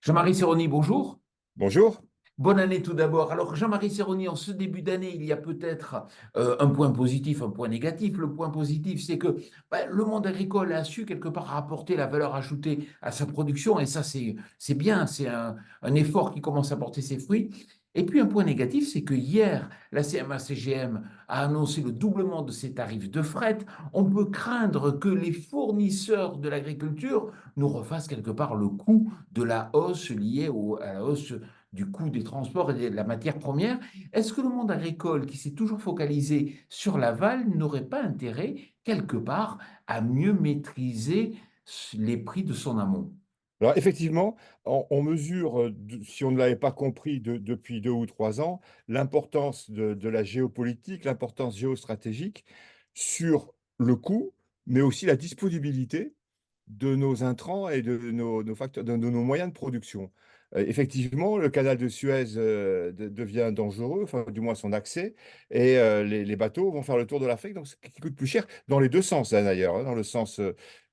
Jean-Marie Serroni, bonjour. Bonjour. Bonne année tout d'abord. Alors, Jean-Marie Serroni, en ce début d'année, il y a peut-être un point positif, un point négatif. Le point positif, c'est que le monde agricole a su quelque part apporter la valeur ajoutée à sa production, et ça, c'est bien, c'est un effort qui commence à porter ses fruits. Et puis, un point négatif, c'est que hier, la CMA-CGM a annoncé le doublement de ses tarifs de fret. On peut craindre que les fournisseurs de l'agriculture nous refassent quelque part le coût de la hausse liée à la hausse du coût des transports et de la matière première. Est-ce que le monde agricole, qui s'est toujours focalisé sur l'aval, n'aurait pas intérêt, quelque part, à mieux maîtriser les prix de son amont? Alors effectivement, on mesure, si on ne l'avait pas compris depuis 2 ou 3 ans, l'importance de la géopolitique, l'importance géostratégique sur le coût, mais aussi la disponibilité de nos intrants et de nos facteurs, de nos moyens de production. Effectivement, le canal de Suez devient dangereux, enfin du moins son accès, et les bateaux vont faire le tour de l'Afrique, donc ce qui coûte plus cher dans les deux sens hein, d'ailleurs, hein, dans le sens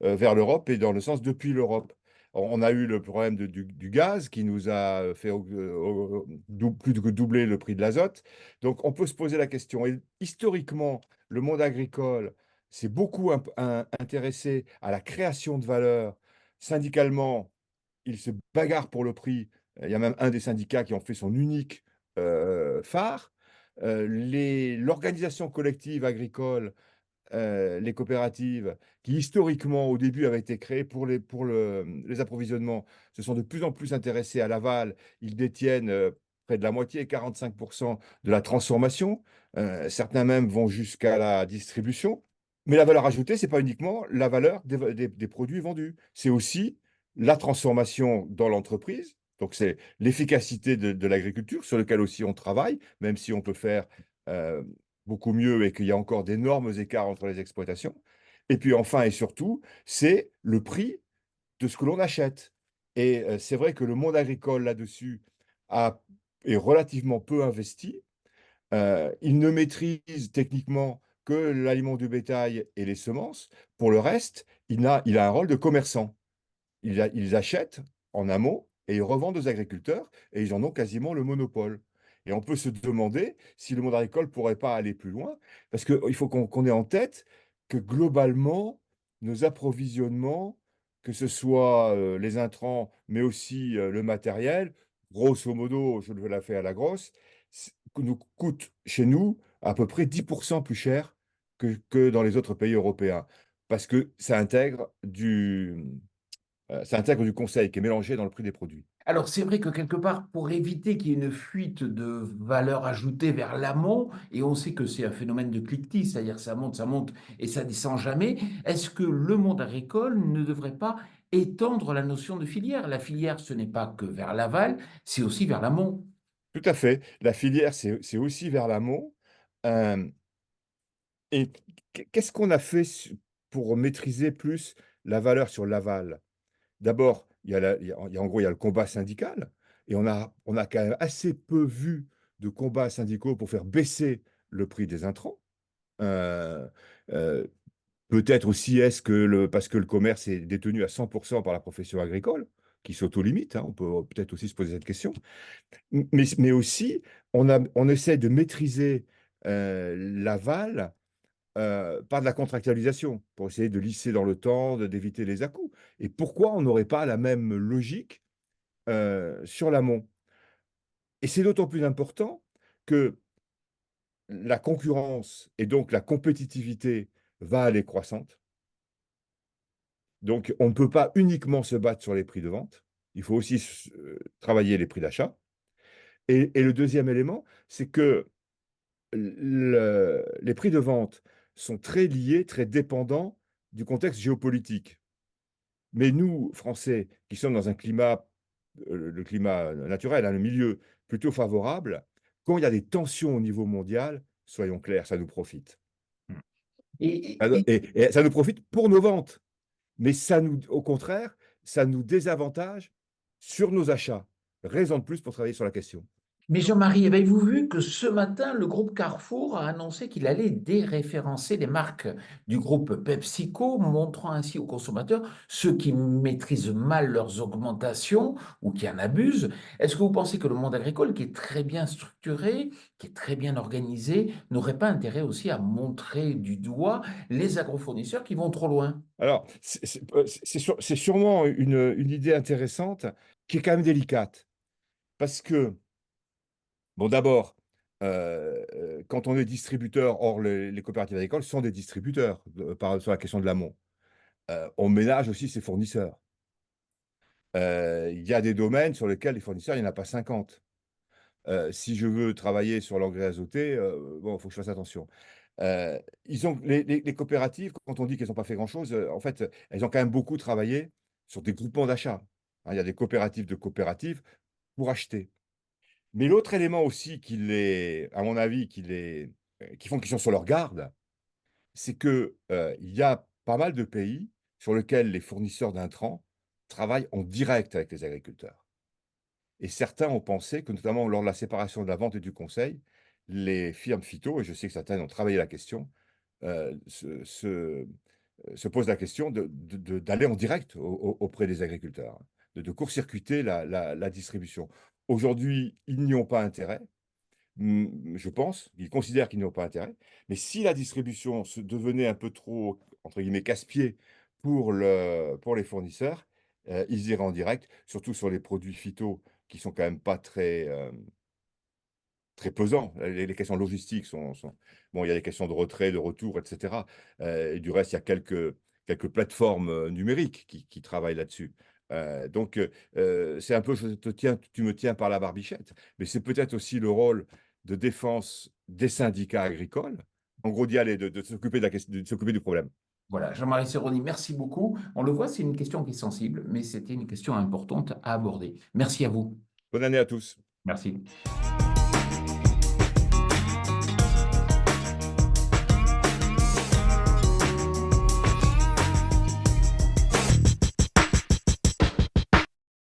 vers l'Europe et dans le sens depuis l'Europe. On a eu le problème du gaz qui nous a fait plus que doubler le prix de l'azote. Donc on peut se poser la question. Et historiquement, le monde agricole s'est beaucoup intéressé à la création de valeur. Syndicalement, il se bagarre pour le prix. Il y a même un des syndicats qui en fait son unique phare. L'organisation collective agricole, les coopératives, qui historiquement, au début, avaient été créées les approvisionnements, se sont de plus en plus intéressées à l'aval. Ils détiennent près de la moitié, 45% de la transformation. Certains même vont jusqu'à la distribution. Mais la valeur ajoutée, ce n'est pas uniquement la valeur des produits vendus, c'est aussi la transformation dans l'entreprise. Donc, c'est l'efficacité de l'agriculture, sur lequel aussi on travaille, même si on peut faire euh, beaucoup mieux et qu'il y a encore d'énormes écarts entre les exploitations. Et puis enfin et surtout, c'est le prix de ce que l'on achète. Et c'est vrai que le monde agricole là-dessus a, est relativement peu investi. Il ne maîtrise techniquement que l'aliment du bétail et les semences. Pour le reste, il a un rôle de commerçant. Ils achètent en amont et ils revendent aux agriculteurs et ils en ont quasiment le monopole. Et on peut se demander si le monde agricole ne pourrait pas aller plus loin, parce qu'il faut qu'on ait en tête que globalement, nos approvisionnements, que ce soit les intrants, mais aussi le matériel, grosso modo, je le la fais à la grosse, nous coûtent chez nous à peu près 10% plus cher que dans les autres pays européens, parce que ça intègre du conseil qui est mélangé dans le prix des produits. Alors, c'est vrai que quelque part, pour éviter qu'il y ait une fuite de valeur ajoutée vers l'amont, et on sait que c'est un phénomène de cliquetis, c'est-à-dire ça monte et ça descend jamais, est-ce que le monde agricole ne devrait pas étendre la notion de filière? La filière, ce n'est pas que vers l'aval, c'est aussi vers l'amont. Tout à fait. La filière, c'est aussi vers l'amont. Euh, et qu'est-ce qu'on a fait pour maîtriser plus la valeur sur l'aval? D'abord, en gros, il y a le combat syndical, et on a quand même assez peu vu de combats syndicaux pour faire baisser le prix des intrants. Euh, euh, Peut-être aussi est-ce que parce que le commerce est détenu à 100% par la profession agricole, qui s'auto-limite, hein, on peut peut-être aussi se poser cette question. Mais aussi, on essaie de maîtriser l'aval par de la contractualisation, pour essayer de lisser dans le temps, d'éviter les à-coups. Et pourquoi on n'aurait pas la même logique sur l'amont? Et c'est d'autant plus important que la concurrence et donc la compétitivité va aller croissante. Donc, on ne peut pas uniquement se battre sur les prix de vente. Il faut aussi travailler les prix d'achat. Et le deuxième élément, c'est que les prix de vente sont très liés, très dépendants du contexte géopolitique. Mais nous, Français, qui sommes dans un climat, le climat naturel, hein, le milieu plutôt favorable, quand il y a des tensions au niveau mondial, soyons clairs, ça nous profite. Et, Alors, et- et ça nous profite pour nos ventes. Mais au contraire, ça nous désavantage sur nos achats. Raison de plus pour travailler sur la question. Mais Jean-Marie, avez-vous vu que ce matin, le groupe Carrefour a annoncé qu'il allait déréférencer les marques du groupe PepsiCo, montrant ainsi aux consommateurs ceux qui maîtrisent mal leurs augmentations ou qui en abusent. Est-ce que vous pensez que le monde agricole, qui est très bien structuré, qui est très bien organisé, n'aurait pas intérêt aussi à montrer du doigt les agrofournisseurs qui vont trop loin? Alors, c'est sûrement une idée intéressante qui est quand même délicate. Parce que, bon, d'abord, quand on est distributeur, or les coopératives agricoles sont des distributeurs, sur la question de l'amont. On ménage aussi ses fournisseurs. Il y a des domaines sur lesquels les fournisseurs, il n'y en a pas 50. Si je veux travailler sur l'engrais azoté, bon, il faut que je fasse attention. Ils ont les coopératives, quand on dit qu'elles ont pas fait grand-chose, en fait, elles ont quand même beaucoup travaillé sur des groupements d'achat. Hein, il y a des coopératives de coopératives pour acheter. Mais l'autre élément aussi à mon avis, qui font qu'ils sont sur leur garde, c'est que, il y a pas mal de pays sur lesquels les fournisseurs d'intrants travaillent en direct avec les agriculteurs. Et certains ont pensé que, notamment lors de la séparation de la vente et du conseil, les firmes phyto, et je sais que certaines ont travaillé la question, se posent la question d'aller en direct auprès des agriculteurs, hein, de court-circuiter la distribution. Aujourd'hui, ils n'y ont pas intérêt. Je pense, ils considèrent qu'ils n'y ont pas intérêt. Mais si la distribution se devenait un peu trop, entre guillemets, «casse-pied» pour les fournisseurs, ils iraient en direct, surtout sur les produits phyto qui sont quand même pas très pesants. Les questions logistiques sont bon, il y a des questions de retrait, de retour, et cetera. Et du reste, il y a quelques plateformes, numériques qui travaillent là-dessus. C'est un peu tu me tiens par la barbichette, mais c'est peut-être aussi le rôle de défense des syndicats agricoles, en gros d'y aller, de s'occuper de s'occuper du problème. Voilà, Jean-Marie Serroni, merci beaucoup. On le voit, c'est une question qui est sensible, mais c'était une question importante à aborder. Merci à vous. Bonne année à tous. Merci.